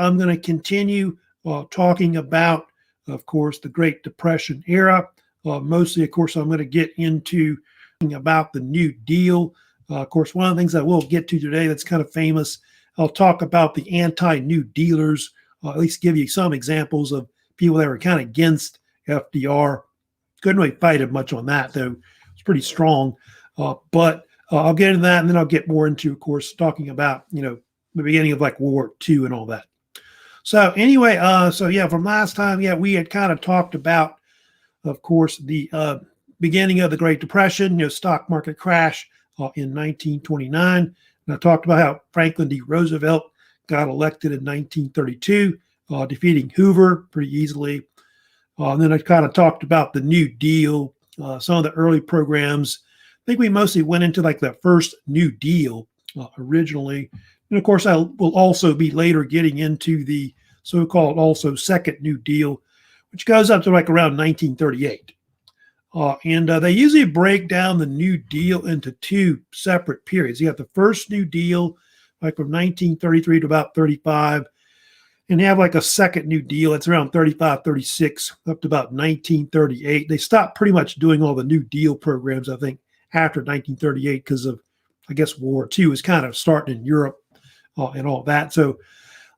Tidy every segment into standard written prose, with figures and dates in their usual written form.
I'm going to continue talking about, of course, the Great Depression era. Mostly, of course, I'm going to get into about the New Deal. Of course, one of the things I will get to today that's kind of famous, I'll talk about the anti-New Dealers, at least give you some examples of people that were kind of against FDR. Couldn't really fight him much on that, though. It's pretty strong. But I'll get into that, and then I'll get more into, of course, talking about, the beginning of like World War II and all that. So anyway, from last time, we had kind of talked about, of course, the beginning of the Great Depression, stock market crash in 1929. And I talked about how Franklin D. Roosevelt got elected in 1932, defeating Hoover pretty easily. And then I kind of talked about the New Deal, some of the early programs. I think we mostly went into like the first New Deal originally. And of course, I will also be later getting into the so-called also Second New Deal, which goes up to like around 1938. And they usually break down the New Deal into two separate periods. You have the first New Deal, like from 1933 to about 35. And you have like a second New Deal. It's around 35, 36, up to about 1938. They stopped pretty much doing all the New Deal programs, I think, after 1938 because of, I guess, World War II was kind of starting in Europe and all that. So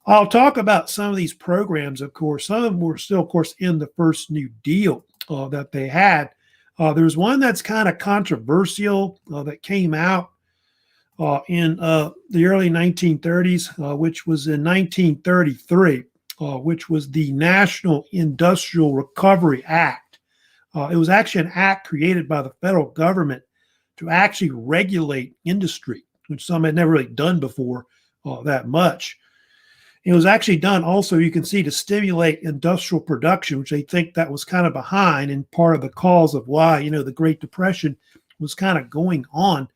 I'll talk about some of these programs, of course. Some of them were still, of course, in the first New Deal that they had. There's one that's kind of controversial that came out in the early 1930s, which was in 1933, which was the National Industrial Recovery Act. It was actually an act created by the federal government to actually regulate industry, which some had never really done before that much. It was actually done also, you can see, to stimulate industrial production, which they think that was kind of behind and part of the cause of why, the Great Depression was kind of going on.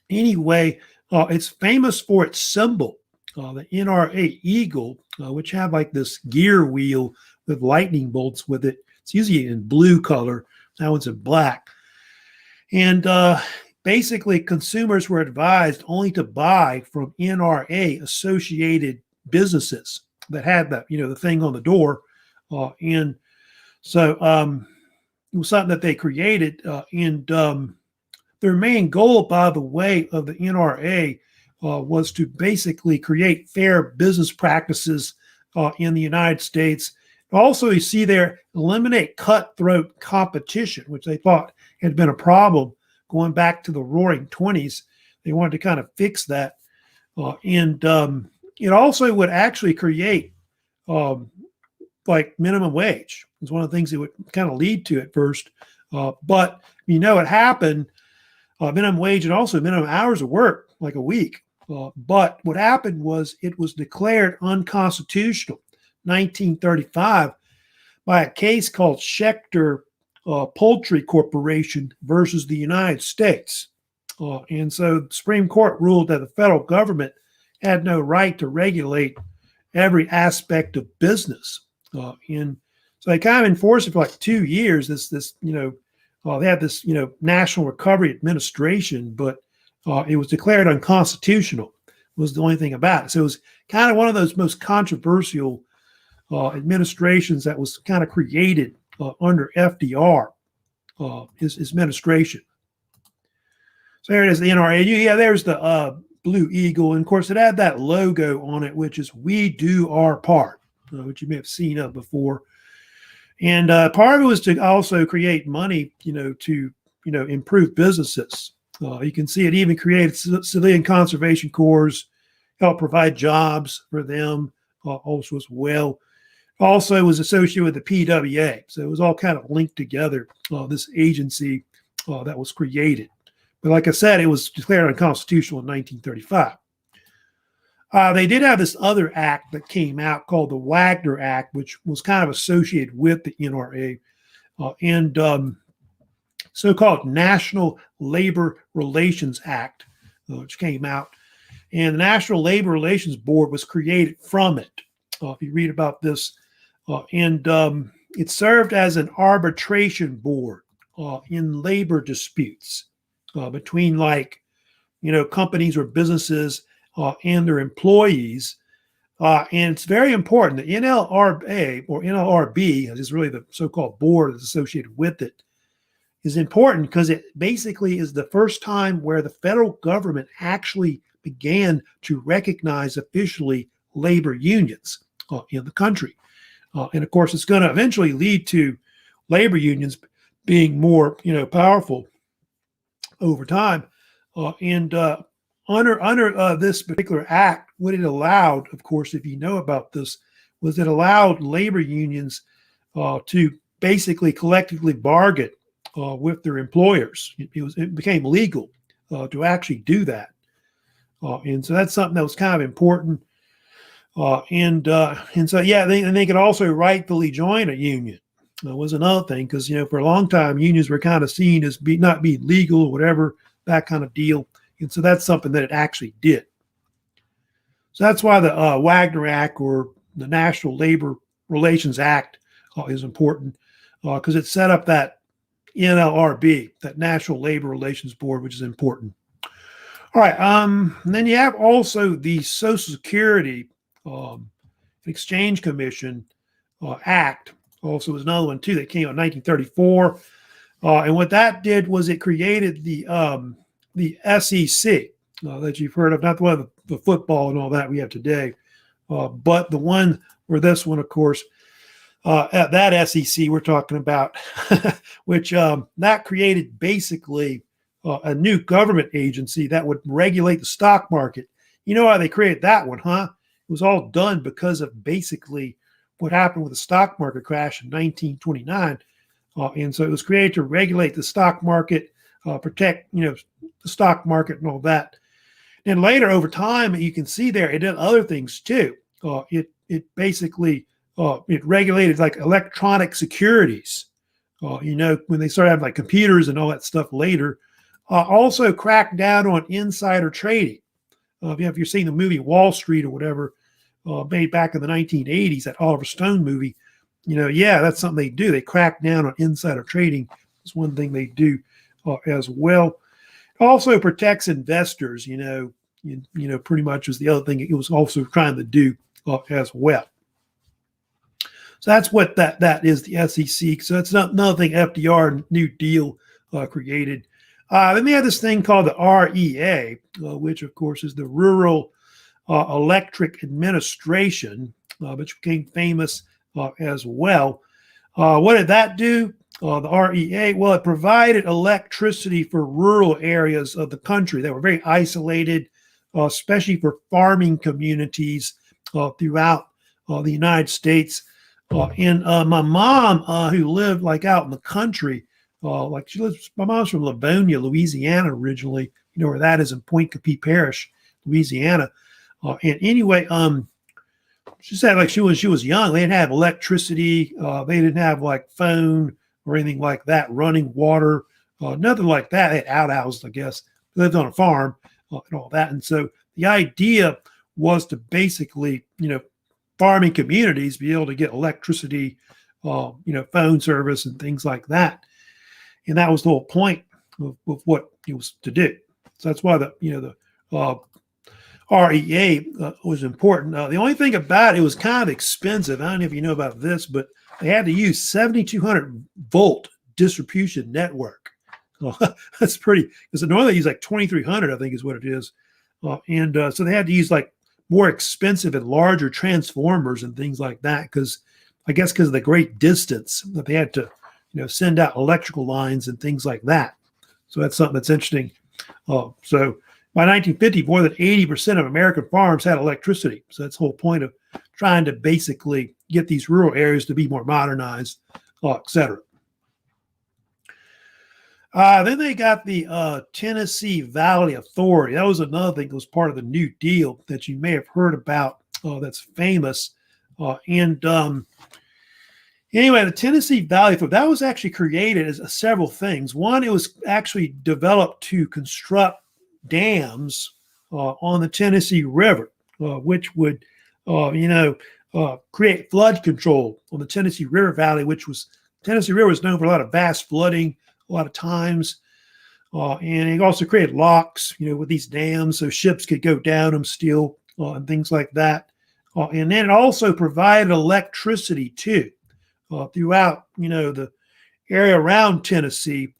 Anyway, it's famous for its symbol, the NRA eagle, which have like this gear wheel with lightning bolts with it. It's usually in blue color. That one's in black. And basically, consumers were advised only to buy from NRA associated businesses that had that, the thing on the door. And so it was something that they created. Their main goal, by the way, of the NRA was to basically create fair business practices in the United States. Also, you see there, eliminate cutthroat competition, which they thought had been a problem going back to the Roaring 20s. They wanted to kind of fix that. And it also would actually create like minimum wage. It's one of the things it would kind of lead to at first. But, it happened. Minimum wage and also minimum hours of work, like a week. But what happened was it was declared unconstitutional, 1935, by a case called Schechter Poultry Corporation versus the United States. And so the Supreme Court ruled that the federal government had no right to regulate every aspect of business. And so they kind of enforced it for like 2 years, they had this, National Recovery Administration, but it was declared unconstitutional, was the only thing about it. So it was kind of one of those most controversial administrations that was kind of created under FDR, his administration. So there it is, the NRA. There's the Blue Eagle. And of course, it had that logo on it, which is "We Do Our Part," which you may have seen of before. And part of it was to also create money, to, improve businesses. You can see it even created civilian conservation corps, helped provide jobs for them also as well. Also was associated with the PWA. So it was all kind of linked together, this agency that was created. But like I said, it was declared unconstitutional in 1935. They did have this other act that came out called the Wagner Act, which was kind of associated with the NRA, and so-called National Labor Relations Act, which came out. And the National Labor Relations Board was created from it, if you read about this. And it served as an arbitration board in labor disputes between companies or businesses and their employees. And it's very important. The NLRA or NLRB, as is really the so-called board that's associated with it, is important because it basically is the first time where the federal government actually began to recognize officially labor unions in the country. And of course, it's going to eventually lead to labor unions being more, powerful over time. Under this particular act, what it allowed, of course, if you know about this, was it allowed labor unions to basically collectively bargain with their employers. It became legal to actually do that. And so that's something that was kind of important. And so, yeah, they could also rightfully join a union. That was another thing because, for a long time, unions were kind of seen as not being legal or whatever, that kind of deal. And so that's something that it actually did. So that's why the Wagner Act or the National Labor Relations Act is important because it set up that NLRB, that National Labor Relations Board, which is important. All right. And then you have also the Social Security Exchange Commission Act. Also was another one too that came out in 1934. And what that did was it created the SEC that you've heard of, not the one of the football and all that we have today, but the one where this one, of course, at that SEC we're talking about, which that created basically a new government agency that would regulate the stock market. You know how they created that one, huh? It was all done because of basically what happened with the stock market crash in 1929. And so it was created to regulate the stock market, protect, the stock market and all that. And later over time, you can see there, it did other things too. It basically, it regulated like electronic securities, when they started having like computers and all that stuff later. Also cracked down on insider trading. If you're seeing the movie Wall Street or whatever, made back in the 1980s, that Oliver Stone movie, that's something they do. They crack down on insider trading. It's one thing they do as well. It also protects investors, pretty much was the other thing it was also trying to do as well. So that's what that is, the SEC. So that's another thing FDR New Deal created. Then we have this thing called the REA, which of course is the Rural Electric Administration, which became famous as well. What did that do? The REA, well, it provided electricity for rural areas of the country that were very isolated, especially for farming communities throughout the United States. And my mom, who lived like out in the country, my mom's from Livonia, Louisiana originally, where that is in Point Coupee Parish, Louisiana. And anyway, she said like she was young, they didn't have electricity, they didn't have like phone or anything like that, running water, nothing like that. They had outhouses, I guess. They lived on a farm and all that. And so the idea was to basically, farming communities be able to get electricity, phone service and things like that. And that was the whole point of what it was to do. So that's why the REA was important. The only thing about it was kind of expensive. I don't know if you know about this, but they had to use 7,200 volt distribution network. That's pretty, because normally they use like 2,300, I think is what it is. So they had to use like more expensive and larger transformers and things like that, because of the great distance that they had to, send out electrical lines and things like that. So that's something that's interesting. So by 1950, more than 80% of American farms had electricity. So that's the whole point of trying to basically get these rural areas to be more modernized, et cetera. Then they got the Tennessee Valley Authority. That was another thing that was part of the New Deal that you may have heard about that's famous. Anyway, the Tennessee Valley Authority, that was actually created as several things. One, it was actually developed to construct dams on the Tennessee River, which would, create flood control on the Tennessee River Valley, Tennessee River was known for a lot of vast flooding, a lot of times. And he also created locks, with these dams so ships could go down them still and things like that. And then it also provided electricity too throughout, the area around Tennessee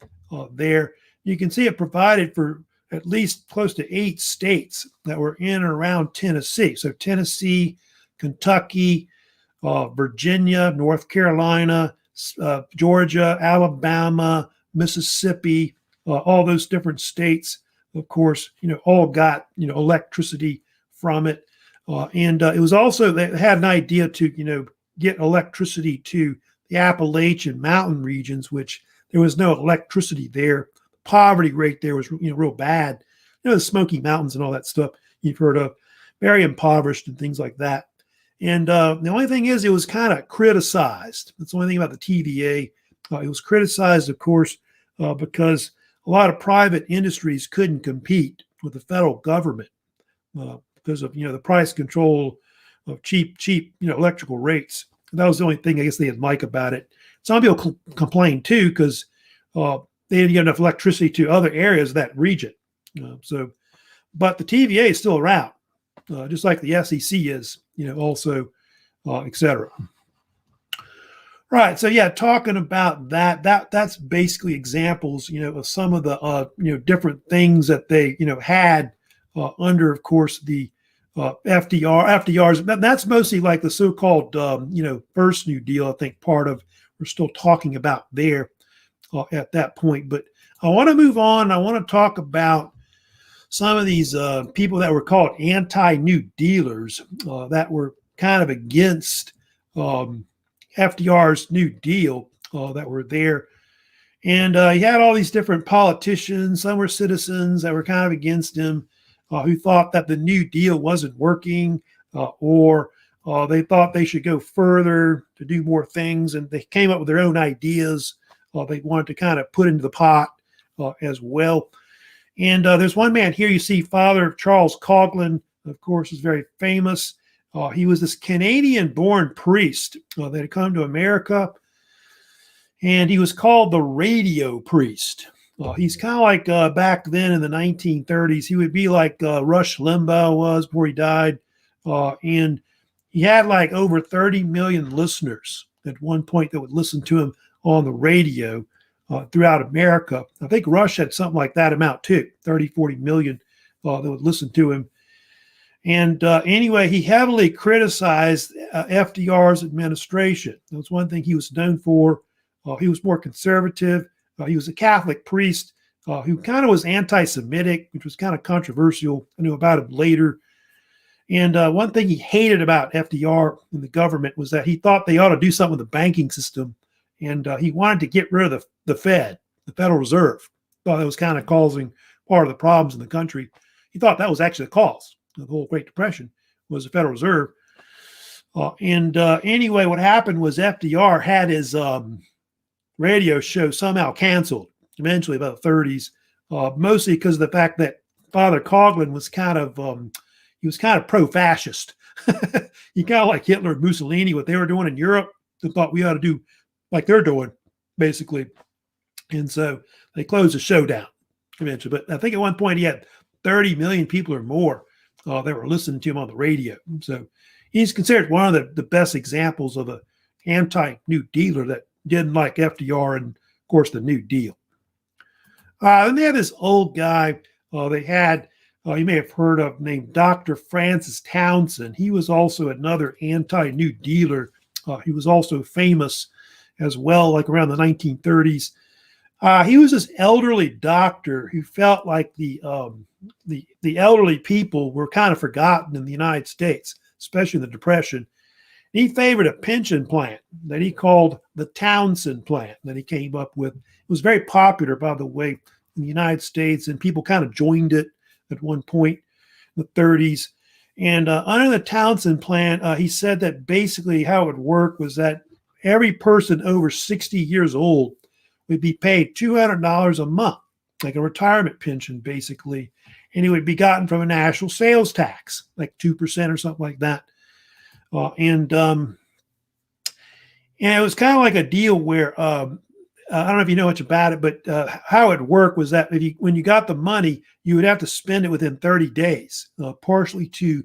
there. You can see it provided for at least close to 8 states that were in and around Tennessee. So Tennessee, Kentucky, Virginia, North Carolina, Georgia, Alabama, Mississippi, all those different states, of course, all got, electricity from it. And it was also, they had an idea to, get electricity to the Appalachian mountain regions, which there was no electricity there. Poverty rate there was, real bad. The Smoky Mountains and all that stuff you've heard of, very impoverished and things like that. And the only thing is, it was kind of criticized. That's the only thing about the TVA. It was criticized, of course, because a lot of private industries couldn't compete with the federal government because of, the price control of cheap, electrical rates. That was the only thing I guess they didn't like about it. Some people complained too because they didn't get enough electricity to other areas of that region. But the TVA is still around, just like the SEC is, also, et cetera. Right. So yeah, talking about that's basically examples, of some of the different things that they had under, of course, the FDRs. That's mostly like the so-called first New Deal. I think part of we're still talking about there at that point. But I want to move on. I want to talk about some of these people that were called anti-New Dealers that were kind of against FDR's New Deal that were there. And he had all these different politicians. Some were citizens that were kind of against him, who thought that the New Deal wasn't working or they thought they should go further to do more things. And they came up with their own ideas they wanted to kind of put into the pot as well. And there's one man here you see, Father Charles Coughlin, of course, is very famous. He was this Canadian-born priest that had come to America, and he was called the radio priest. He's kind of like back then in the 1930s. He would be like Rush Limbaugh was before he died, and he had like over 30 million listeners at one point that would listen to him on the radio throughout America. I think Rush had something like that amount too, 30, 40 million that would listen to him. And anyway, he heavily criticized FDR's administration. That's one thing he was known for. He was more conservative. He was a Catholic priest who kind of was anti-Semitic, which was kind of controversial. I knew about him later. And one thing he hated about FDR and the government was that he thought they ought to do something with the banking system. And he wanted to get rid of the Fed, the Federal Reserve. Thought that was kind of causing part of the problems in the country. He thought that was actually the cause of the whole Great Depression was the Federal Reserve. Anyway, what happened was FDR had his radio show somehow canceled eventually about the 30s, mostly because of the fact that Father Coughlin was kind of pro-fascist. He kind of like Hitler and Mussolini, what they were doing in Europe. They thought we ought to do like they're doing, basically. And so they closed the show down eventually. But I think at one point he had 30 million people or more that were listening to him on the radio. So he's considered one of the best examples of an anti-New Dealer that didn't like FDR and, of course, the New Deal. Then they had this old guy they had, you may have heard of, named Dr. Francis Townsend. He was also another anti-New Dealer. He was also famous as well, like around the 1930s. He was this elderly doctor who felt like the elderly people were kind of forgotten in the United States, especially in the Depression. He favored a pension plan that he called the Townsend Plan that he came up with. It was very popular, by the way, in the United States, and people kind of joined it at one point in the 30s. And under the Townsend Plan, he said that basically how it would work was that every person over 60 years old would be paid $200 a month, like a retirement pension, basically. And it would be gotten from a national sales tax, like 2% or something like that. And it was kind of like a deal where I don't know if you know much about it, but how it worked was that when you got the money, you would have to spend it within 30 days, partially to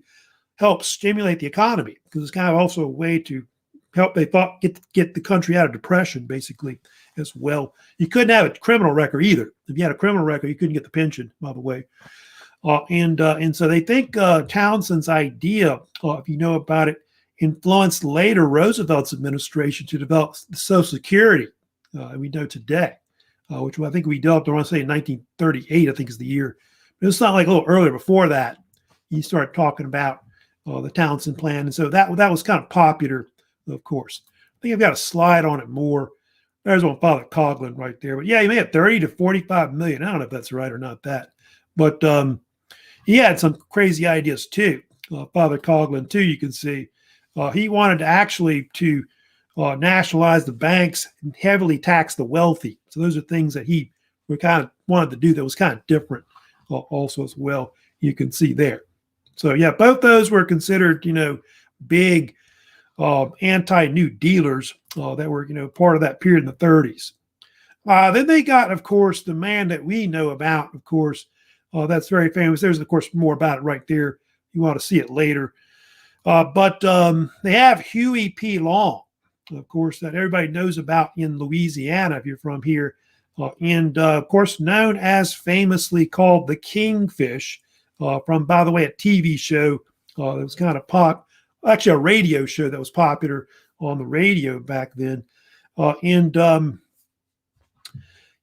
help stimulate the economy, because it's kind of also a way to help, they thought, get the country out of depression, basically, as well. You couldn't have a criminal record either. If you had a criminal record, you couldn't get the pension, by the way. And so they think Townsend's idea, if you know about it, influenced later Roosevelt's administration to develop the Social Security we know today, which I think we developed, I want to say in 1938, I think is the year. But it's not like a little earlier. Before that, you start talking about the Townsend Plan. And so that was kind of popular, of course. I think I've got a slide on it more. There's one Father Coughlin right there. But yeah, he may have 30 to 45 million. I don't know if that's right or not that. But he had some crazy ideas too. Father Coughlin too, you can see. He wanted to actually to nationalize the banks and heavily tax the wealthy. So those are things that he kind of wanted to do that was kind of different also as well. You can see there. So yeah, both those were considered, big anti-New Dealers that were, part of that period in the 30s. Then they got, of course, the man that we know about, of course, that's very famous. There's, of course, more about it right there. You want to see it later. But they have Huey P. Long, of course, that everybody knows about in Louisiana, if you're from here. And, of course, known as famously called the Kingfish, from, by the way, a TV show that was kind of actually a radio show that was popular on the radio back then. And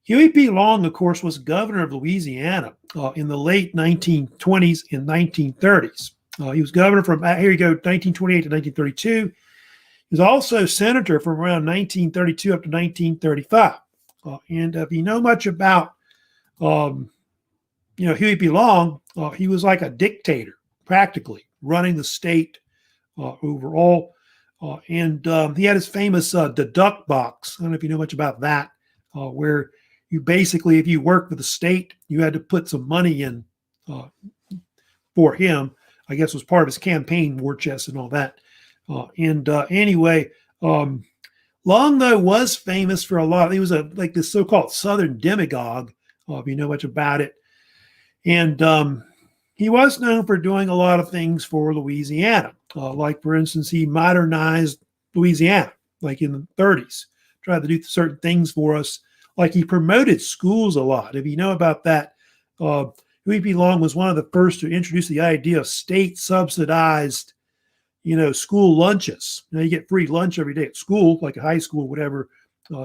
Huey P. Long, of course, was governor of Louisiana in the late 1920s and 1930s. He was governor from, here you go, 1928 to 1932. He was also senator from around 1932 up to 1935. And if you know much about, Huey P. Long, he was like a dictator, practically, running the state overall. And he had his famous deduct box. I don't know if you know much about that, where you basically, if you worked for the state, you had to put some money in for him. I guess was part of his campaign war chest and all that. Anyway, Long, though, was famous for a lot. He was like this so-called Southern demagogue, if you know much about it. And he was known for doing a lot of things for Louisiana. Like, for instance, he modernized Louisiana, like in the 30s, tried to do certain things for us. Like, he promoted schools a lot. If you know about that, Huey P. Long was one of the first to introduce the idea of state-subsidized, school lunches. You get free lunch every day at school, like a high school, whatever.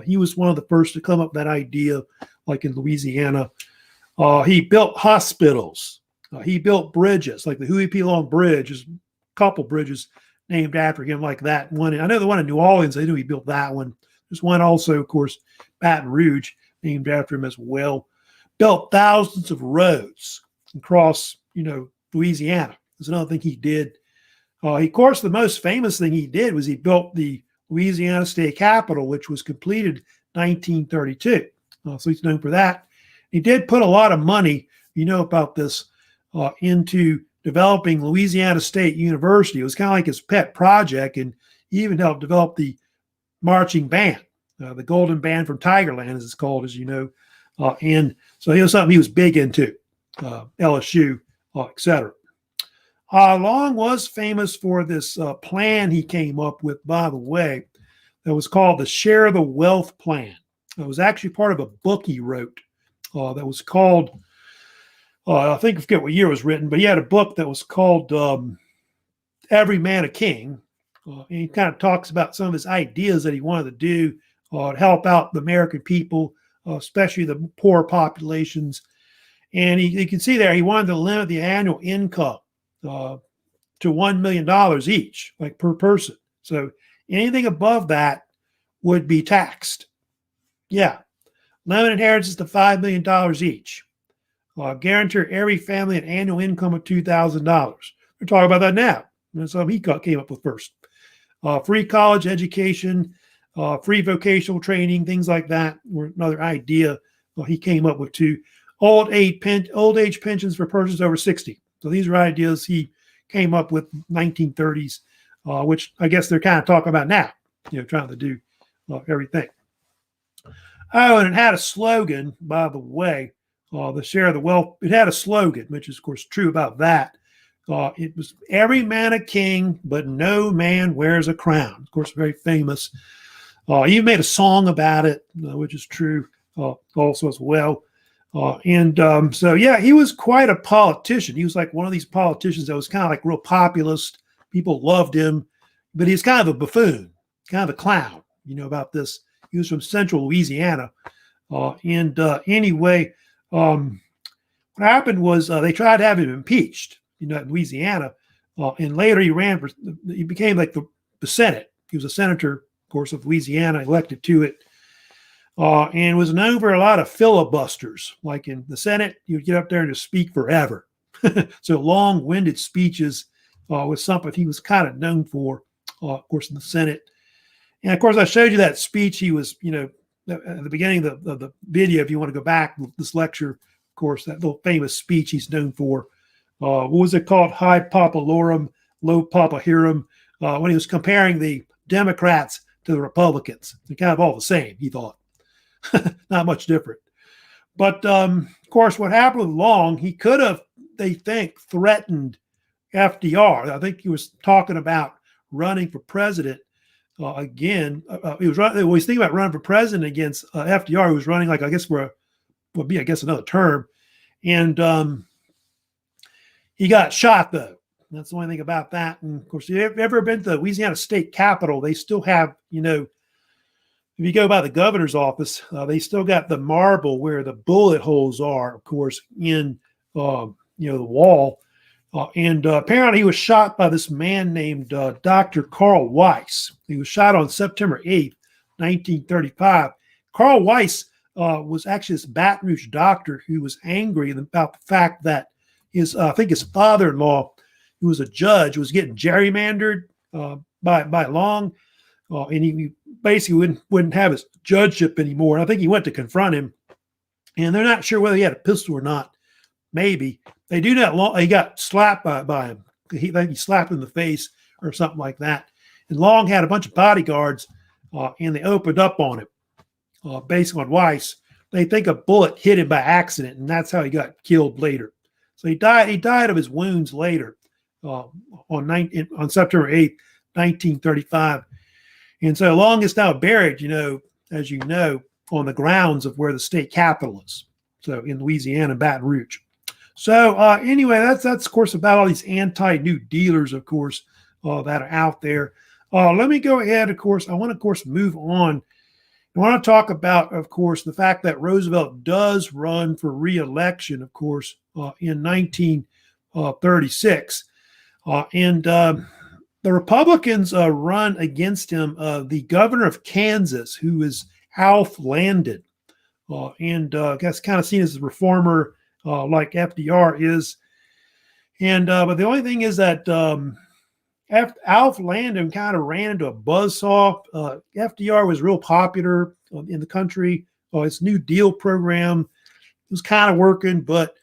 He was one of the first to come up with that idea, like in Louisiana. He built hospitals. He built bridges, like the Huey P. Long Bridge. There's a couple bridges named after him like that. One, I know the one in New Orleans, I knew he built that one. There's one also, of course, Baton Rouge, named after him as well. Built thousands of roads across, Louisiana. There's another thing he did. Of course, the most famous thing he did was he built the Louisiana State Capitol, which was completed 1932. So he's known for that. He did put a lot of money, about this, into developing Louisiana State University. It was kind of like his pet project, and he even helped develop the marching band, the Golden Band from Tigerland, as it's called, as you know. And so it was something he was big into, LSU, etc. Long was famous for this plan he came up with, by the way, that was called the Share the Wealth Plan. It was actually part of a book he wrote that was called, I forget what year it was written, but he had a book that was called Every Man a King. And he kind of talks about some of his ideas that he wanted to do to help out the American people, especially the poor populations. And you can see there, he wanted to limit the annual income to $1 million each, like per person. So anything above that would be taxed. Yeah. Limit inheritance to $5 million each. Guarantee every family an annual income of $2,000. We're talking about that now. That's something he came up with first. Free college education, free vocational training, things like that were another idea he came up with too. Old age pensions for persons over 60. So these are ideas he came up with in the 1930s, which I guess they're kind of talking about now, trying to do everything. Oh, and it had a slogan, by the way, the share of the wealth. It had a slogan, which is, of course, true about that. It was every man a king, but no man wears a crown. Of course, very famous. He even made a song about it, which is true also as well. So, yeah, he was quite a politician. He was like one of these politicians that was kind of like real populist. People loved him, but he's kind of a buffoon, kind of a clown, about this. He was from central Louisiana. Anyway, what happened was they tried to have him impeached, in Louisiana. And later he became like the Senate. He was a senator, of course, of Louisiana, elected to it. And was known for a lot of filibusters. Like in the Senate, he would get up there and just speak forever. So long-winded speeches was something he was kind of known for, of course, in the Senate. And, of course, I showed you that speech he was, at the beginning of the video, if you want to go back, this lecture, of course, that little famous speech he's known for. What was it called? High Papa Lorum, Low Papa Hiram, when he was comparing the Democrats to the Republicans. They're kind of all the same, he thought. Not much different. But, of course, what happened with Long, he could have, they think, threatened FDR. I think he was talking about running for president again. He was thinking about running for president against FDR, who was running, like, I guess, another term. And he got shot, though. That's the only thing about that. And, of course, if you've ever been to the Louisiana State Capitol, they still have, if you go by the governor's office, they still got the marble where the bullet holes are, of course, in the wall. Apparently he was shot by this man named Dr. Carl Weiss. He was shot on September 8th, 1935. Carl Weiss was actually this Baton Rouge doctor who was angry about the fact that his father-in-law, who was a judge, was getting gerrymandered by Long. And he basically wouldn't have his judgeship anymore. And I think he went to confront him, and they're not sure whether he had a pistol or not. Maybe they do not. Long, he got slapped by him. He slapped him in the face or something like that. And Long had a bunch of bodyguards, and they opened up on him, based on Weiss. They think a bullet hit him by accident, and that's how he got killed later. So he died. He died of his wounds later, on September 8th, 1935. And so Long is now buried, as you know, on the grounds of where the state capitol is. So in Louisiana, Baton Rouge. So anyway, that's of course about all these anti-New Dealers, of course, that are out there. Let me go ahead, of course. I want to, of course, move on. I want to talk about, of course, the fact that Roosevelt does run for re-election, of course, in 1936. The Republicans run against him, the governor of Kansas, who is Alf Landon. That's kind of seen as a reformer like FDR is. But the only thing is that Alf Landon kind of ran into a buzzsaw. FDR was real popular in the country. His New Deal program was kind of working, but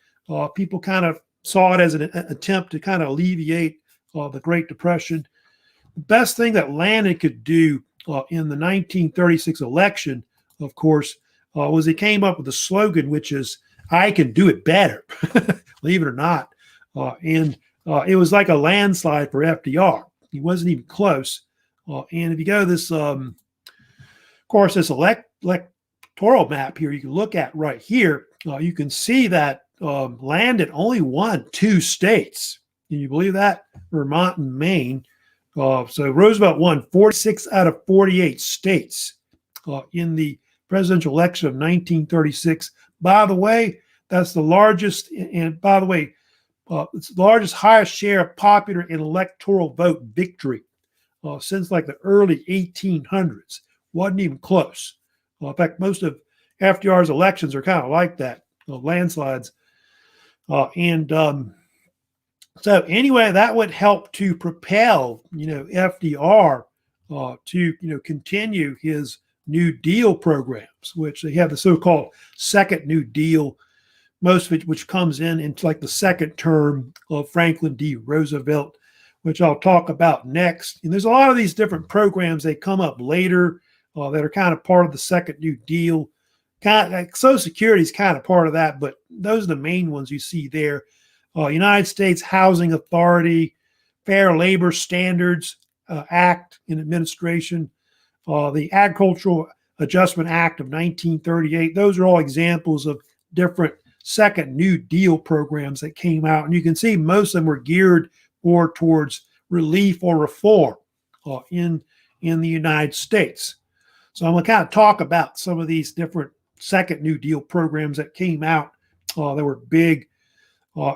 people kind of saw it as an attempt to kind of alleviate the Great Depression. The best thing that Landon could do in the 1936 election, of course, was he came up with a slogan, which is, "I can do it better," believe it or not. It was like a landslide for FDR. He wasn't even close. And if you go to this, of course, this electoral map here, you can look at right here, you can see that Landon only won 2 states. Can you believe that? Vermont and Maine. So Roosevelt won 46 out of 48 states in the presidential election of 1936. By the way, that's the largest, and by the way, it's the largest, highest share of popular and electoral vote victory since like the early 1800s. Wasn't even close. In fact, most of FDR's elections are kind of like that, landslides. So anyway, that would help to propel, FDR to, continue his New Deal programs, which they have the so-called Second New Deal, most of it which comes into like the second term of Franklin D. Roosevelt, which I'll talk about next. And there's a lot of these different programs that come up later that are kind of part of the Second New Deal. kind of like Social Security is kind of part of that, but those are the main ones you see there. United States Housing Authority, Fair Labor Standards Act in administration, the Agricultural Adjustment Act of 1938. Those are all examples of different second New Deal programs that came out. And you can see most of them were geared more towards relief or reform in the United States. So I'm going to kind of talk about some of these different second New Deal programs that came out that were big.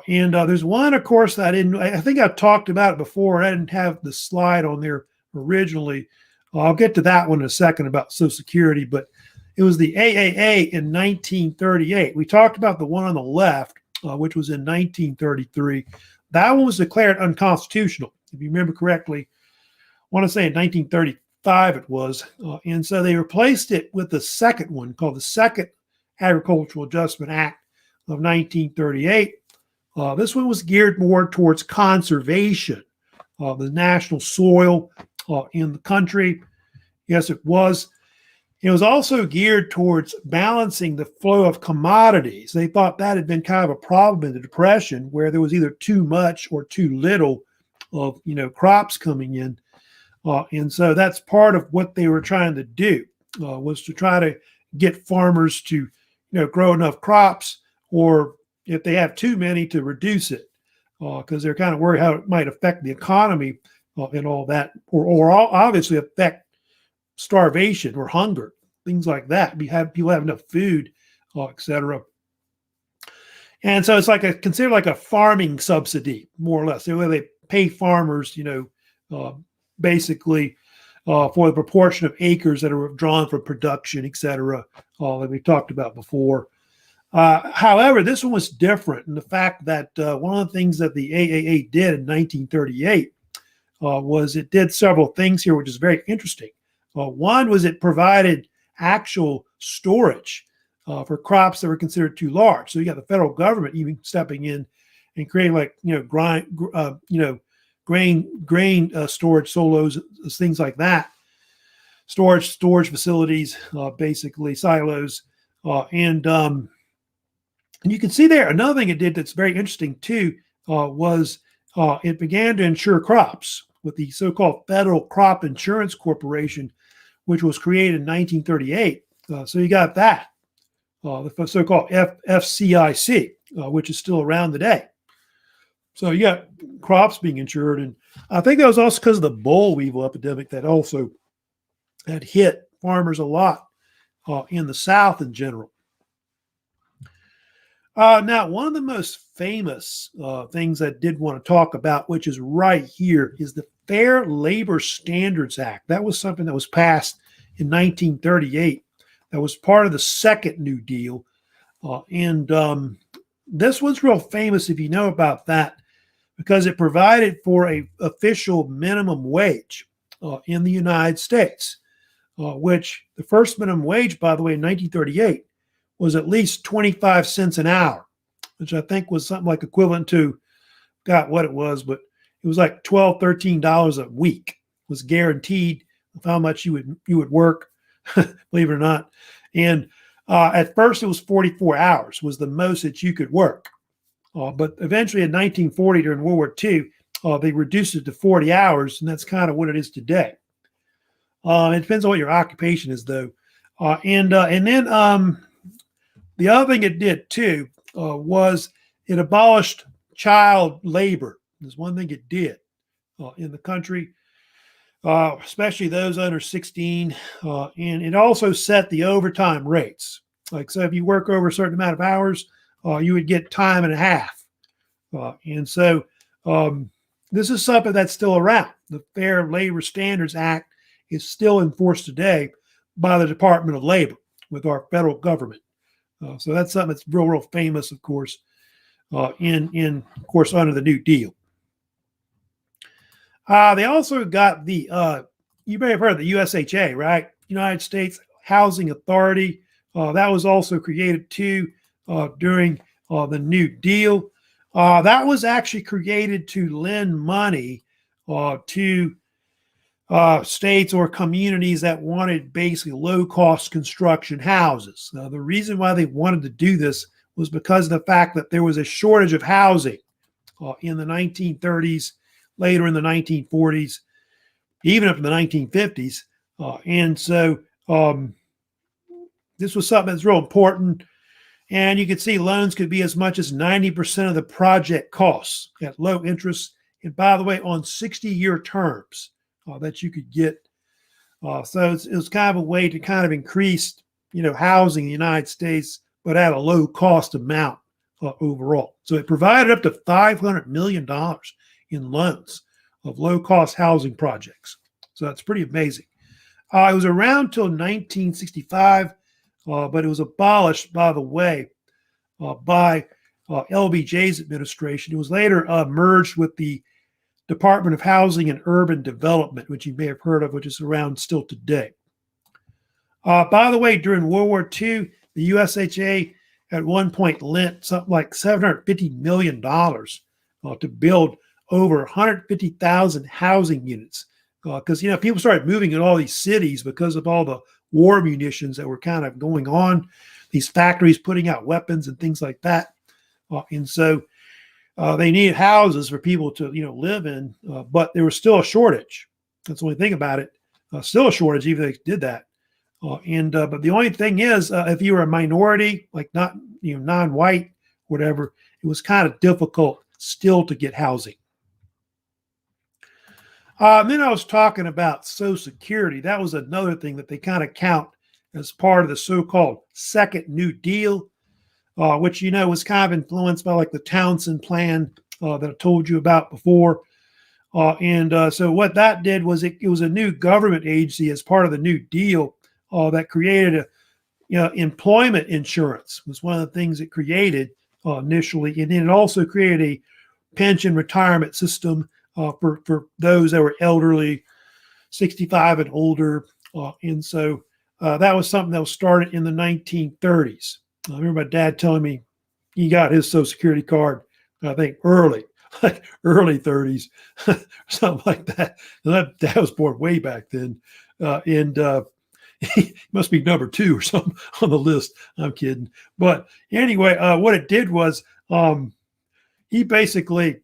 And there's one, of course, that I think I talked about it before. I didn't have the slide on there originally. I'll get to that one in a second about Social Security, but it was the AAA in 1938. We talked about the one on the left, which was in 1933. That one was declared unconstitutional, if you remember correctly. I want to say in 1935 it was. And so they replaced it with the second one called the Second Agricultural Adjustment Act of 1938. This one was geared more towards conservation of the national soil in the country. Yes, it was. It was also geared towards balancing the flow of commodities. They thought that had been kind of a problem in the Depression, where there was either too much or too little of crops coming in. And so that's part of what they were trying to do, was to try to get farmers to grow enough crops, or if they have too many, to reduce it, because they're kind of worried how it might affect the economy and all that, or obviously affect starvation or hunger, things like that. People have enough food, etc. And so it's considered like a farming subsidy, more or less. They pay farmers, basically for the proportion of acres that are withdrawn from production, etc., that we talked about before. However, this one was different in the fact that one of the things that the AAA did in 1938 was it did several things here, which is very interesting. One was it provided actual storage for crops that were considered too large. So you got the federal government even stepping in and creating grain storage silos, things like that. Storage facilities, basically silos, and you can see there another thing it did that's very interesting too was it began to insure crops with the so-called Federal Crop Insurance Corporation, which was created in 1938. So you got that, the so-called FCIC, which is still around today. So you got crops being insured. And I think that was also because of the boll weevil epidemic that also had hit farmers a lot in the South in general. Now, one of the most famous things I did want to talk about, which is right here, is the Fair Labor Standards Act. That was something that was passed in 1938. That was part of the second New Deal. And this one's real famous if you know about that, because it provided for an official minimum wage in the United States, which the first minimum wage, by the way, in 1938, was at least 25 cents an hour, which I think was something like equivalent to, got what it was, but it was like $12, $13 a week was guaranteed of how much you would work, believe it or not. And at first it was 44 hours was the most that you could work. But eventually in 1940 during World War II, they reduced it to 40 hours, and that's kind of what it is today. It depends on what your occupation is, though. And then the other thing it did, too, was it abolished child labor. There's one thing it did in the country, especially those under 16. And it also set the overtime rates. So if you work over a certain amount of hours, you would get time and a half. And so this is something that's still around. The Fair Labor Standards Act is still enforced today by the Department of Labor with our federal government. So that's something that's real famous, of course, of course, under the New Deal. They also got you may have heard of the USHA, right? United States Housing Authority. That was also created too during the New Deal. That was actually created to lend money to states or communities that wanted basically low-cost construction houses. Now, the reason why they wanted to do this was because of the fact that there was a shortage of housing in the 1930s, later in the 1940s, even up in the 1950s. And so this was something that's real important. And you could see loans could be as much as 90% of the project costs at low interest. And by the way, on 60-year terms that you could get. So it was kind of a way to kind of increase, housing in the United States, but at a low cost amount overall. So it provided up to $500 million in loans of low cost housing projects. So that's pretty amazing. It was around till 1965, but it was abolished, by the way, by LBJ's administration. It was later merged with the Department of Housing and Urban Development, which you may have heard of, which is around still today. By the way, during World War II, the USHA at one point lent something like $750 million to build over 150,000 housing units. Because, people started moving in all these cities because of all the war munitions that were kind of going on, these factories putting out weapons and things like that. And so they needed houses for people to, live in, but there was still a shortage. That's the only thing about it. Still a shortage, even if they did that. But the only thing is, if you were a minority, like not, non-white, whatever, it was kind of difficult still to get housing. Then I was talking about Social Security. That was another thing that they kind of count as part of the so-called Second New Deal, which, was kind of influenced by like the Townsend plan that I told you about before. So what that did was it was a new government agency as part of the New Deal that created employment insurance was one of the things it created initially. And then it also created a pension retirement system for those that were elderly, 65 and older. And so that was something that was started in the 1930s. I remember my dad telling me he got his Social Security card, I think early 30s, something like that. And that was born way back then. He must be number 2 or something on the list. I'm kidding. But anyway, what it did was he basically,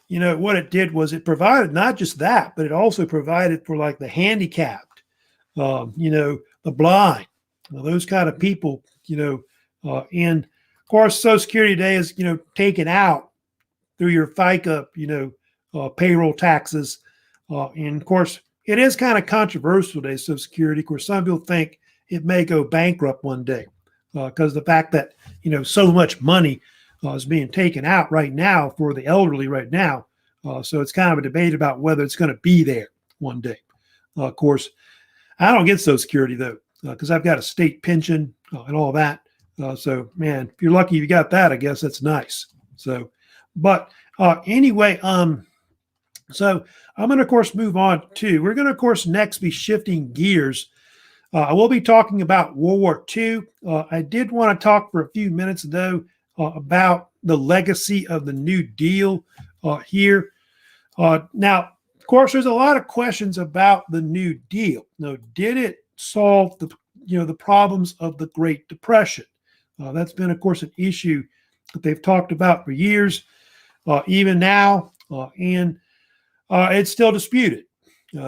what it did was it provided not just that, but it also provided for like the handicapped, the blind, those kind of people, and of course, Social Security today is, taken out through your FICA, payroll taxes. And of course, it is kind of controversial today, Social Security. Of course, some people think it may go bankrupt one day because the fact that, so much money is being taken out right now for the elderly right now. So it's kind of a debate about whether it's going to be there one day. Of course, I don't get Social Security, though, because I've got a state pension and all that. So, man, if you're lucky you got that, I guess that's nice. So, but anyway, so I'm going to, of course, move on to, we're going to, of course, next be shifting gears. I will be talking about World War II. I did want to talk for a few minutes, though, about the legacy of the New Deal here. Now, of course, there's a lot of questions about the New Deal. Now, did it solve the problems of the Great Depression? That's been, of course, an issue that they've talked about for years, even now, and it's still disputed.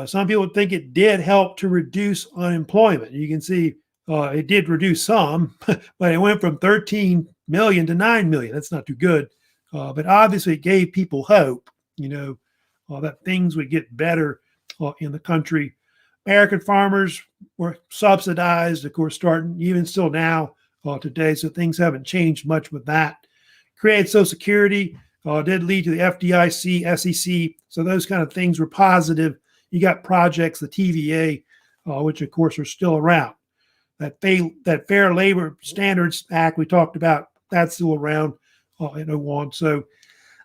Some people think it did help to reduce unemployment. You can see it did reduce some, but it went from 13 million to 9 million. That's not too good, but obviously it gave people hope, that things would get better in the country. American farmers were subsidized, of course, starting even still now today, so things haven't changed much with that. Created Social Security, did lead to the FDIC, SEC, so those kind of things were positive. You got projects, the TVA, which of course are still around. That Fair Labor Standards Act we talked about, that's still around in 01. So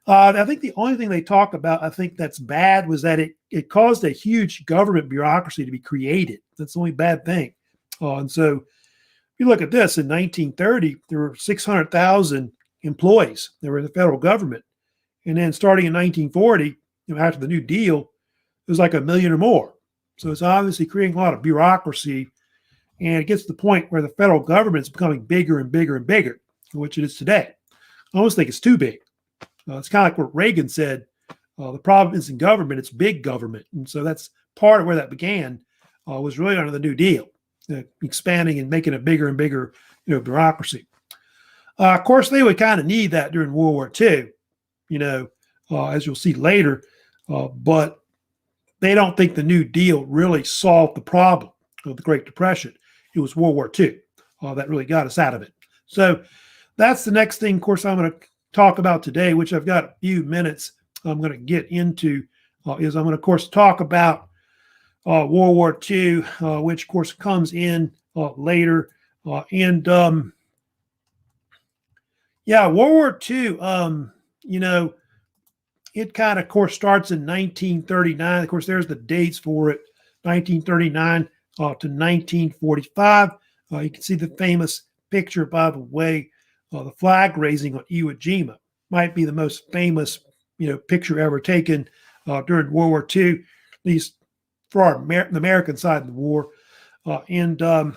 I think the only thing they talk about, I think that's bad, was that it caused a huge government bureaucracy to be created. That's the only bad thing. And so if you look at this, in 1930, there were 600,000 employees that were in the federal government. And then starting in 1940, after the New Deal, it was like 1 million or more. So it's obviously creating a lot of bureaucracy, and it gets to the point where the federal government is becoming bigger and bigger and bigger, which it is today. I almost think it's too big. It's kind of like what Reagan said, the problem isn't government, it's big government. And so that's part of where that began, was really under the New Deal, expanding and making a bigger and bigger bureaucracy. Of course, they would kind of need that during World War II, as you'll see later, but they don't think the New Deal really solved the problem of the Great Depression. It was World War II that really got us out of it. So that's the next thing, of course, I'm going to talk about today, which I've got a few minutes I'm going to get into, is I'm going to, of course, talk about World War II, which, of course, comes in later. World War II, it kind of course, starts in 1939. Of course, there's the dates for it, 1939 to 1945. You can see the famous picture, by the way, the flag raising on Iwo Jima. Might be the most famous, picture ever taken during World War II, at least for the American side of the war. The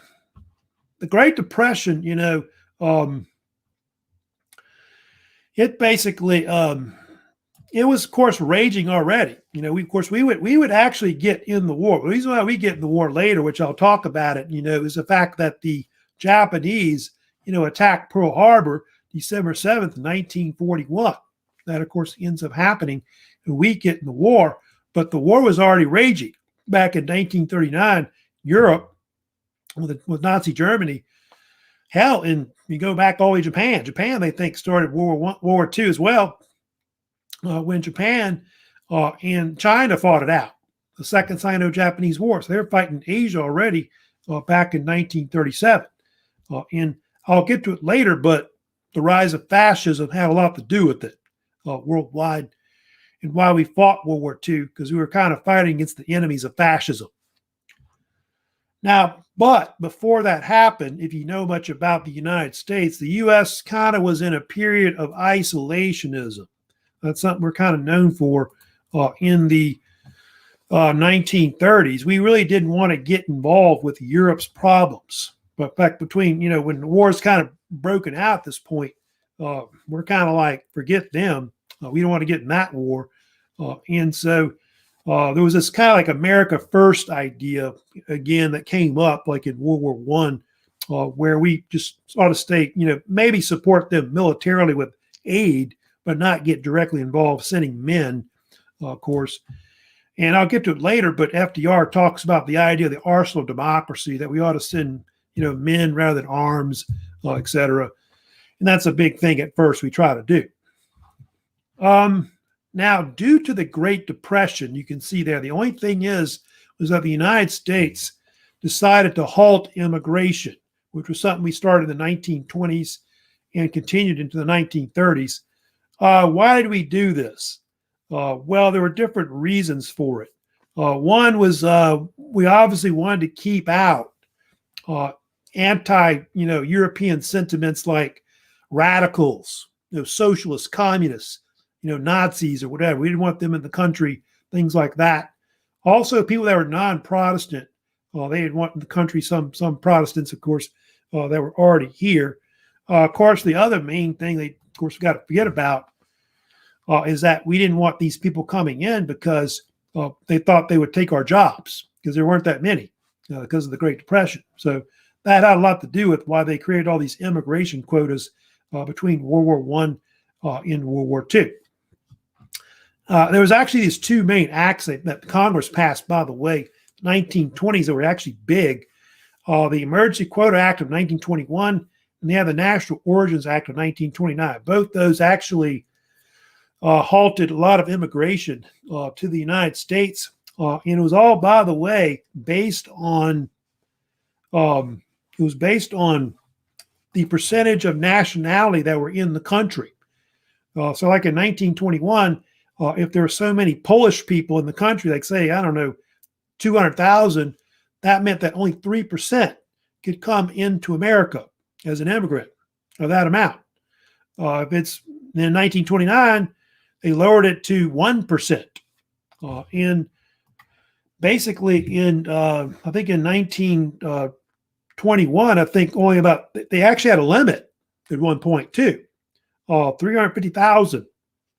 Great Depression, it basically, it was, of course, raging already. We would actually get in the war. The reason why we get in the war later, which I'll talk about it, is the fact that the Japanese, attacked Pearl Harbor December 7th, 1941. That, of course, ends up happening, and we get in the war. But the war was already raging back in 1939, Europe, with Nazi Germany. Hell, and you go back all the way to Japan. Japan, they think, started World War II as well, when Japan and China fought it out, the Second Sino-Japanese War. So they were fighting in Asia already back in 1937. And I'll get to it later, but the rise of fascism had a lot to do with it worldwide, and why we fought World War II, because we were kind of fighting against the enemies of fascism. Now, but before that happened, if you know much about the United States, the U.S. kind of was in a period of isolationism. That's something we're kind of known for in the 1930s. We really didn't want to get involved with Europe's problems. But in fact, between, when the war's kind of broken out at this point, we're kind of like, forget them. We don't want to get in that war. And so there was this kind of like America First idea, again, that came up like in World War I, where we just ought to stay, maybe support them militarily with aid, but not get directly involved sending men, of course. And I'll get to it later, but FDR talks about the idea of the arsenal of democracy, that we ought to send, men rather than arms, et cetera. And that's a big thing at first we try to do. Now, due to the Great Depression, you can see there, the only thing was that the United States decided to halt immigration, which was something we started in the 1920s and continued into the 1930s. Why did we do this? Well, there were different reasons for it. One was we obviously wanted to keep out anti-European sentiments like radicals, socialists, communists, Nazis or whatever. We didn't want them in the country, things like that. Also, people that were non-Protestant, they didn't want in the country some Protestants, of course, that were already here. Of course, the other main thing we got to forget about is that we didn't want these people coming in because they thought they would take our jobs, because there weren't that many because of the Great Depression. So that had a lot to do with why they created all these immigration quotas between World War I and World War II. There was actually these two main acts that Congress passed, by the way, 1920s, that were actually big. The Emergency Quota Act of 1921, and they have the National Origins Act of 1929. Both those actually halted a lot of immigration to the United States. And it was all, by the way, based on the percentage of nationality that were in the country. So like in 1921, if there were so many Polish people in the country, like say, 200,000, that meant that only 3% could come into America as an immigrant of that amount. If it's in 1929, they lowered it to 1%. And basically I think in 1921, I think only they actually had a limit at one point too. 350,000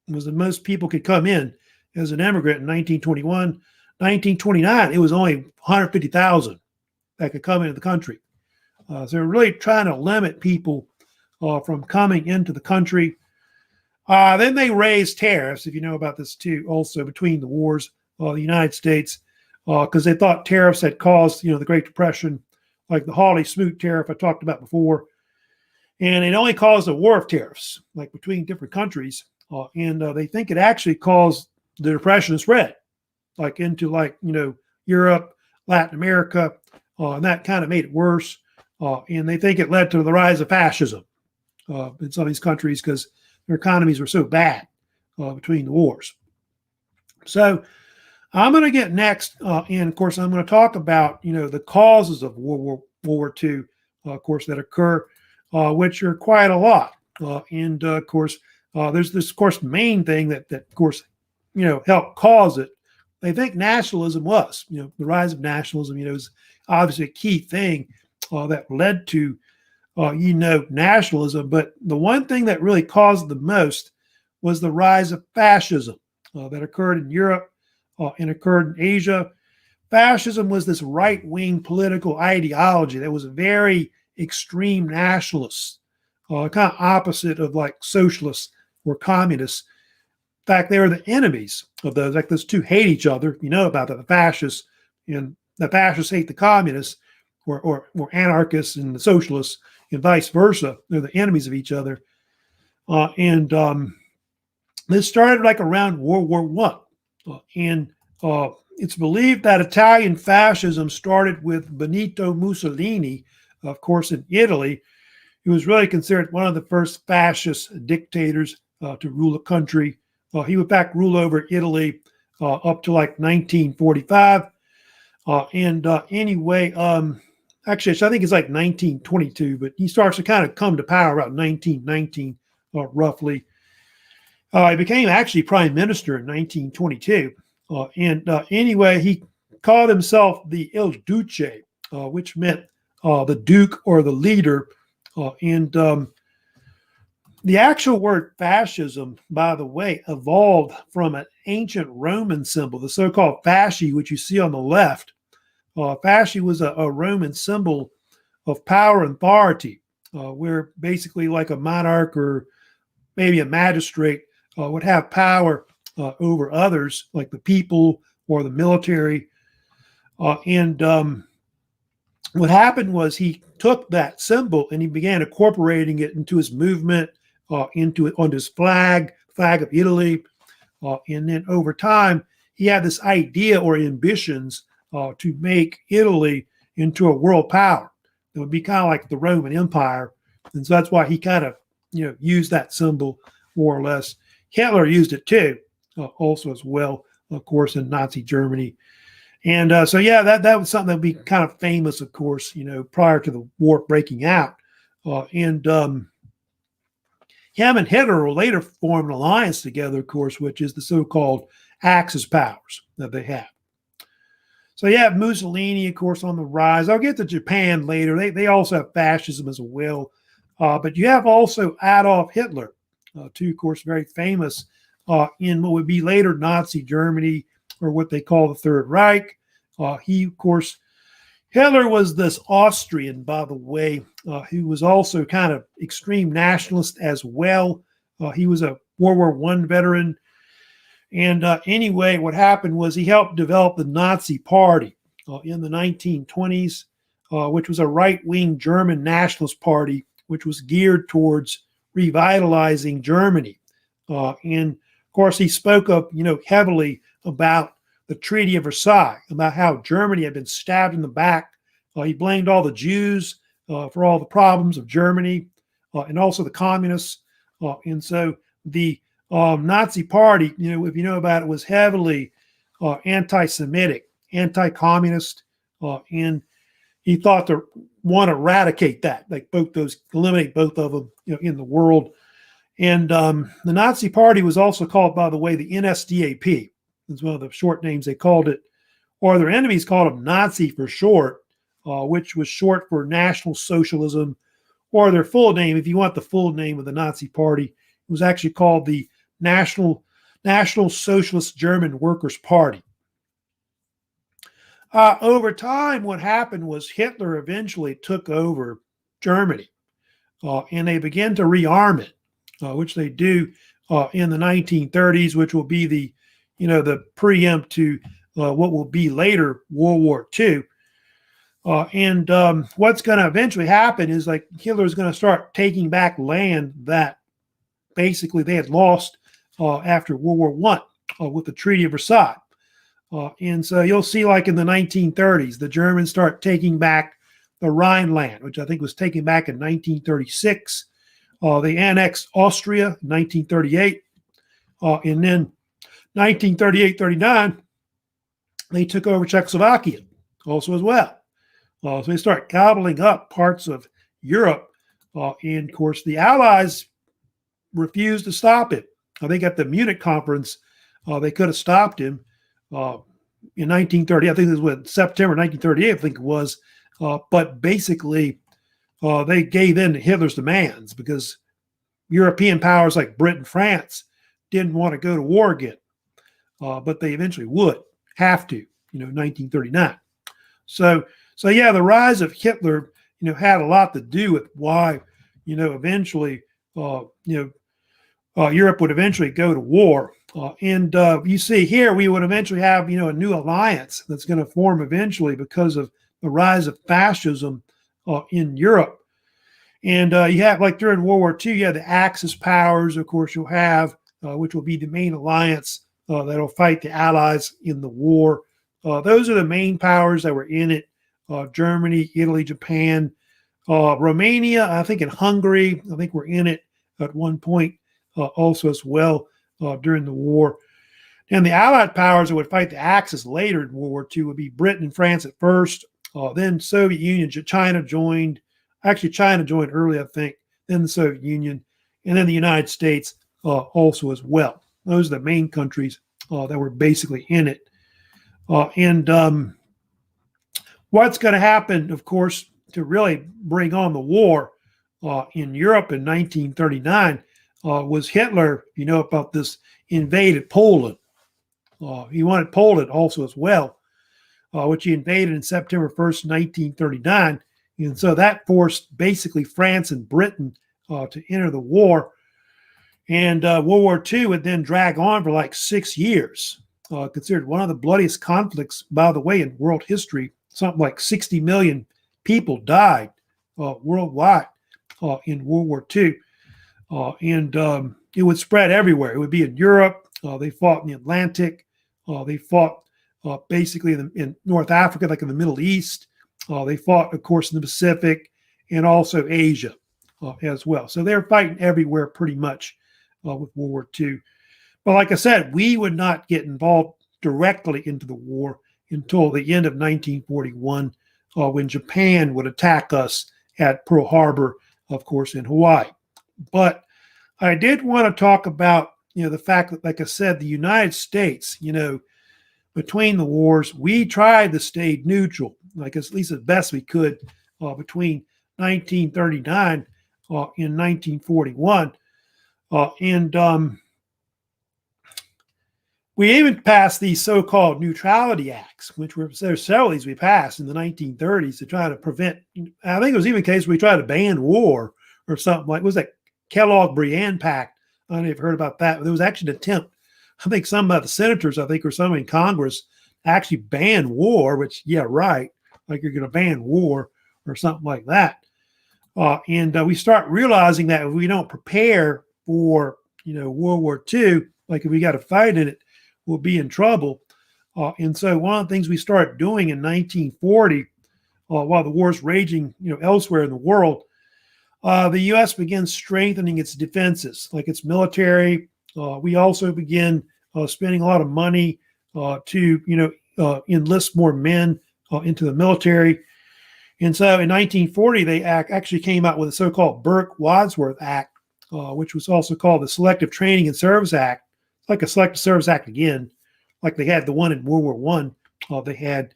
was the most people could come in as an immigrant in 1921. 1929, it was only 150,000 that could come into the country. So they're really trying to limit people from coming into the country. Then they raised tariffs, if you know about this too, also between the wars, the United States, because they thought tariffs had caused, the Great Depression, like the Hawley-Smoot tariff I talked about before. And it only caused a war of tariffs, like between different countries. And they think it actually caused the Depression to spread, like into Europe, Latin America, and that kind of made it worse. And they think it led to the rise of fascism in some of these countries because their economies were so bad between the wars. So I'm going to get next, and of course, I'm going to talk about the causes of World War II, of course, that occur, which are quite a lot. And of course, there's this, of course, main thing that of course, helped cause it. They think nationalism was, the rise of nationalism, is obviously a key thing that led to, nationalism. But the one thing that really caused the most was the rise of fascism that occurred in Europe and occurred in Asia. Fascism was this right-wing political ideology that was very extreme nationalists, kind of opposite of like socialists or communists. In fact, they were the enemies of those. Like those two hate each other. You know about that. The fascists and the fascists hate the communists, or anarchists and the socialists, and vice versa. They're the enemies of each other. And this started like around World War I. And it's believed that Italian fascism started with Benito Mussolini, of course, in Italy. He was really considered one of the first fascist dictators to rule a country. He would, in fact, rule over Italy up to like 1945. Anyway, actually, I think it's like 1922, but he starts to kind of come to power around 1919, roughly. He became actually prime minister in 1922. Anyway, he called himself the Il Duce, which meant the Duke or the leader. The actual word fascism, by the way, evolved from an ancient Roman symbol, the so-called fasci, which you see on the left. Fasci was a Roman symbol of power and authority, where basically like a monarch or maybe a magistrate would have power over others, like the people or the military. What happened was he took that symbol and he began incorporating it into his movement, onto his flag of Italy. And then over time, he had this idea or ambitions to make Italy into a world power. It would be kind of like the Roman Empire. And so that's why he kind of, used that symbol more or less. Hitler used it too, also as well, of course, in Nazi Germany. And that was something that would be kind of famous, of course, prior to the war breaking out. Him and Hitler will later form an alliance together, of course, which is the so-called Axis powers that they have. So you have Mussolini, of course, on the rise. I'll get to Japan later. They also have fascism as well. But you have also Adolf Hitler, too, of course, very famous in what would be later Nazi Germany, or what they call the Third Reich. Hitler was this Austrian, by the way, who was also kind of extreme nationalist as well. He was a World War I veteran. And anyway, what happened was he helped develop the Nazi Party in the 1920s, which was a right-wing German nationalist party, which was geared towards revitalizing Germany. And of course, he spoke up, heavily about the Treaty of Versailles, about how Germany had been stabbed in the back. He blamed all the Jews for all the problems of Germany, and also the communists. And so the Nazi Party, if you know about it, was heavily anti-Semitic, anti-communist, and he thought to want to eradicate that, like eliminate both of them, in the world. And the Nazi Party was also called, by the way, the NSDAP. It's one of the short names they called it, or their enemies called them Nazi for short, which was short for National Socialism, or their full name, if you want the full name of the Nazi Party, it was actually called the National Socialist German Workers' Party. Over time, what happened was Hitler eventually took over Germany, and they began to rearm it, which they do in the 1930s, which will be the preempt to what will be later World War II. And what's going to eventually happen is like Hitler's going to start taking back land that basically they had lost after World War I with the Treaty of Versailles. And so you'll see, like in the 1930s, the Germans start taking back the Rhineland, which I think was taken back in 1936. They annexed Austria in 1938. And then 1938-39, they took over Czechoslovakia also as well. So they start gobbling up parts of Europe. And of course, the Allies refused to stop it. I think at the Munich conference, they could have stopped him in 1930. I think this was September 1938, I think it was. But basically, they gave in to Hitler's demands because European powers like Britain, France didn't want to go to war again. But they eventually would have to, 1939. So yeah, the rise of Hitler, had a lot to do with why, eventually, Europe would eventually go to war. And you see here, we would eventually have, a new alliance that's going to form eventually because of the rise of fascism in Europe. And you have, like during World War II, you have the Axis powers, of course, you'll have, which will be the main alliance that'll fight the Allies in the war. Those are the main powers that were in it. Germany, Italy, Japan, Romania, I think, and Hungary, I think were in it at one point also as well during the war. And the Allied powers that would fight the Axis later in World War II would be Britain and France at first, then Soviet Union, China joined. Actually, China joined early, I think, then the Soviet Union, and then the United States also as well. Those are the main countries that were basically in it. And what's going to happen, of course, to really bring on the war in Europe in 1939 was Hitler, about this, invaded Poland. He wanted Poland also as well, which he invaded in September 1st, 1939. And so that forced basically France and Britain to enter the war. And World War II would then drag on for like 6 years, considered one of the bloodiest conflicts, by the way, in world history. Something like 60 million people died worldwide in World War II. And it would spread everywhere. It would be in Europe. They fought in the Atlantic. They fought basically in North Africa, like in the Middle East. They fought, of course, in the Pacific and also Asia as well. So they're fighting everywhere pretty much with World War II. But like I said, we would not get involved directly into the war until the end of 1941, when Japan would attack us at Pearl Harbor, of course, in Hawaii. But I did want to talk about, the fact that, like I said, the United States, between the wars, we tried to stay neutral, like at least as best we could, between 1939 and 1941. And we even passed these so-called Neutrality Acts, which there's several of these we passed in the 1930s to try to prevent, I think it was even a case where we tried to ban war or something like, was that Kellogg-Briand Pact? I don't know if you've heard about that. But there was actually an attempt, I think some of the senators, or some in Congress, actually banned war, which, yeah, right, like you're going to ban war or something like that. And we start realizing that if we don't prepare for, World War II, like if we got to fight in it, we'll be in trouble. And so one of the things we started doing in 1940, while the war's raging, elsewhere in the world, the U.S. began strengthening its defenses, like its military. We also began spending a lot of money to, enlist more men into the military. And so in 1940, they actually came out with a so-called Burke-Wadsworth Act, which was also called the Selective Training and Service Act. It's like a Selective Service Act again, like they had the one in World War they had.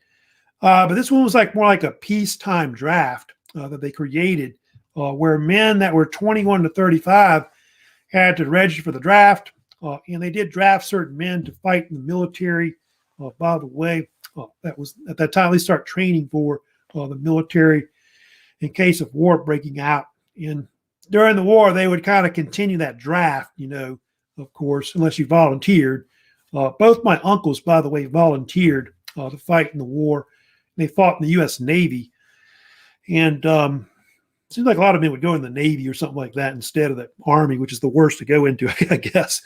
But this one was like more like a peacetime draft that they created, where men that were 21 to 35 had to register for the draft, and they did draft certain men to fight in the military. By the way, that was at that time they start training for the military in case of war breaking out. And during the war, they would kind of continue that draft, of course, unless you volunteered. Both my uncles, by the way, volunteered to fight in the war. They fought in the U.S. Navy. And it seems like a lot of men would go in the Navy or something like that instead of the Army, which is the worst to go into, I guess.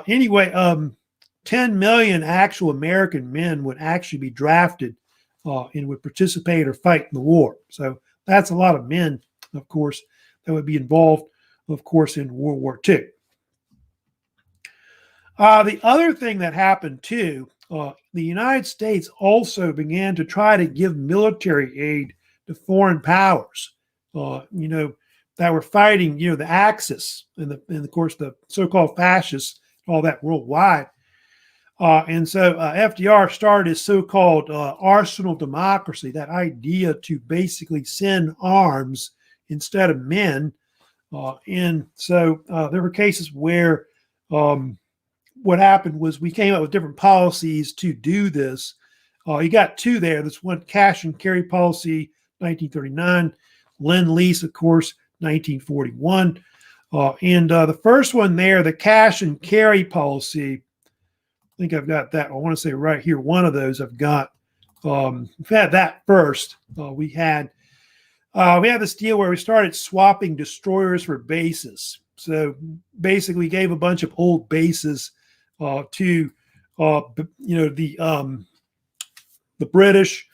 Anyway, 10 million actual American men would actually be drafted and would participate or fight in the war. So that's a lot of men, of course, that would be involved, of course, in World War II. The other thing that happened, too, the United States also began to try to give military aid to foreign powers, that were fighting, the Axis and of course, the so-called fascists, all that worldwide. And so FDR started his so-called arsenal democracy, that idea to basically send arms instead of men. And so there were cases where what happened was we came up with different policies to do this. You got two there. This one, cash and carry policy, 1939. Lend-lease, of course, 1941. And the first one there, the cash and carry policy, I think I've got that. I want to say right here, one of those I've got. We've had that first. We had this deal where we started swapping destroyers for bases. So basically, we gave a bunch of old bases to the British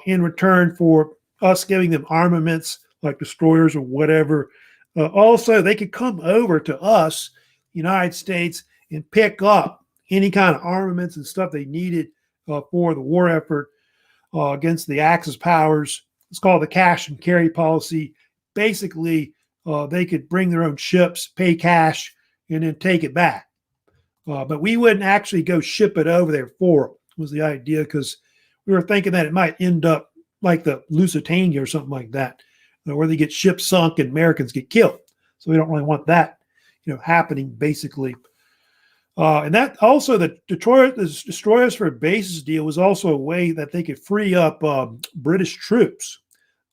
in return for us giving them armaments like destroyers or whatever. Also, they could come over to us, United States, and pick up any kind of armaments and stuff they needed for the war effort against the Axis powers. It's called the cash and carry policy. Basically, they could bring their own ships, pay cash, and then take it back. But we wouldn't actually go ship it over there for them, was the idea, because we were thinking that it might end up like the Lusitania or something like that, where they get ships sunk and Americans get killed. So we don't really want that, happening, basically. And that also, the destroyers for bases deal was also a way that they could free up British troops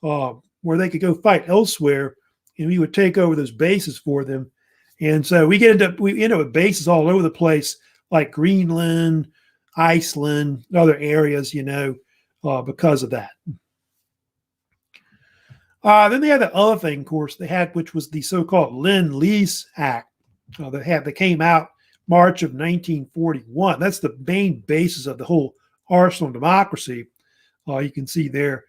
where they could go fight elsewhere, and we would take over those bases for them. And so we end up with bases all over the place, like Greenland, Iceland, other areas, because of that. Then they had the other thing, of course, they had, which was the so-called Lend-Lease Act that came out March of 1941. That's the main basis of the whole arsenal democracy. You can see there.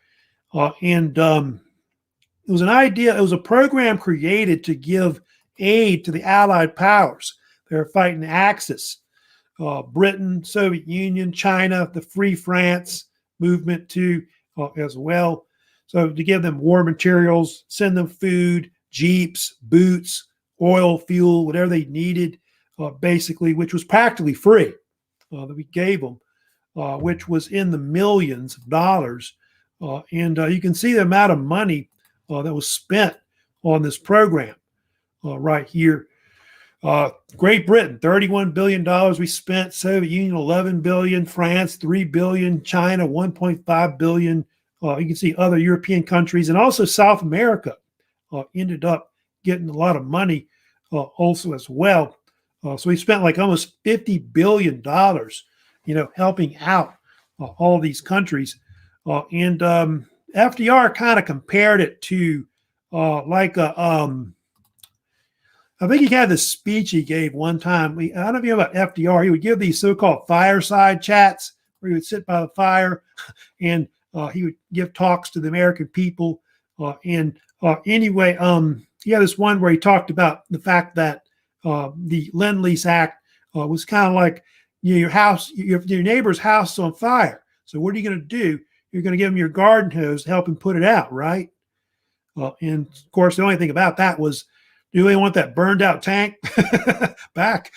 And it was an idea, it was a program created to give aid to the Allied powers. They were fighting the Axis. Britain, Soviet Union, China, the Free France movement too, as well. So to give them war materials, send them food, jeeps, boots, oil, fuel, whatever they needed, basically, which was practically free that we gave them, which was in the millions of dollars. And you can see the amount of money that was spent on this program right here. Great Britain, $31 billion we spent. Soviet Union, $11 billion. France, $3 billion. China, $1.5 billion. You can see other European countries, and also South America ended up getting a lot of money also as well. So we spent like almost $50 billion, helping out all these countries. And FDR kind of compared it to I think he had this speech he gave one time. I don't know if you know about FDR. He would give these so-called fireside chats where he would sit by the fire and he would give talks to the American people. Anyway, he had this one where he talked about the fact that the Lend-Lease Act was kind of like your house, your neighbor's house is on fire. So what are you going to do? You're going to give him your garden hose to help him put it out, right? And of course, the only thing about that was Do they want that burned out tank back?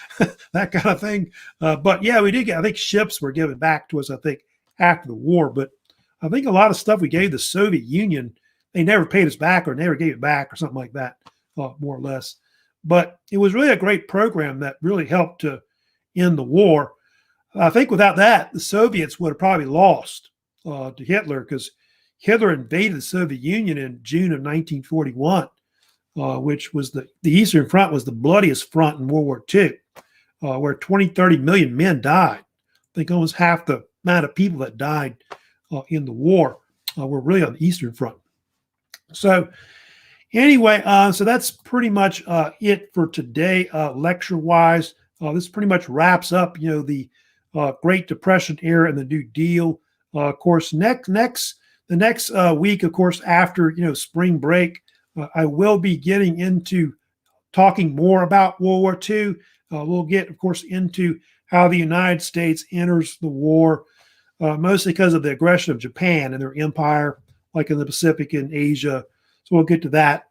That kind of thing. But yeah, we did get, I think ships were given back to us, I think, after the war. But I think a lot of stuff we gave the Soviet Union, they never paid us back or never gave it back or something like that, more or less. But it was really a great program that really helped to end the war. I think without that, the Soviets would have probably lost to Hitler, because Hitler invaded the Soviet Union in June of 1941. Which was the Eastern Front was the bloodiest front in World War II, where 20, 30 million men died. I think almost half the amount of people that died in the war were really on the Eastern Front. So anyway, so that's pretty much it for today, lecture-wise. This pretty much wraps up, the Great Depression era and the New Deal. Of course, the next week, of course, after spring break, I will be getting into talking more about World War II. We'll get, of course, into how the United States enters the war, mostly because of the aggression of Japan and their empire, like in the Pacific and Asia. So we'll get to that.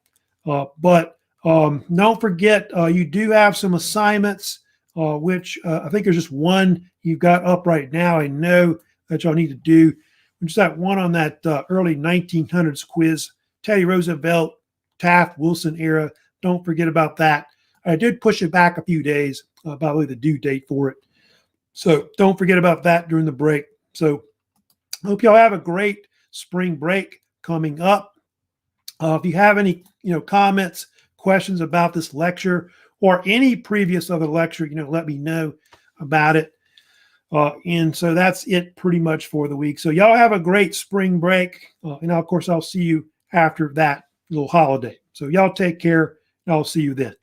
But don't forget, you do have some assignments, which I think there's just one you've got up right now. I know that y'all need to do. Just that one on that early 1900s quiz, Teddy Roosevelt, Taft, Wilson era. Don't forget about that. I did push it back a few days, probably the due date for it. So don't forget about that during the break. So I hope y'all have a great spring break coming up. If you have any, comments, questions about this lecture or any previous other lecture, let me know about it. And so that's it pretty much for the week. So y'all have a great spring break. And of course, I'll see you after that little holiday. So y'all take care, and I'll see you then.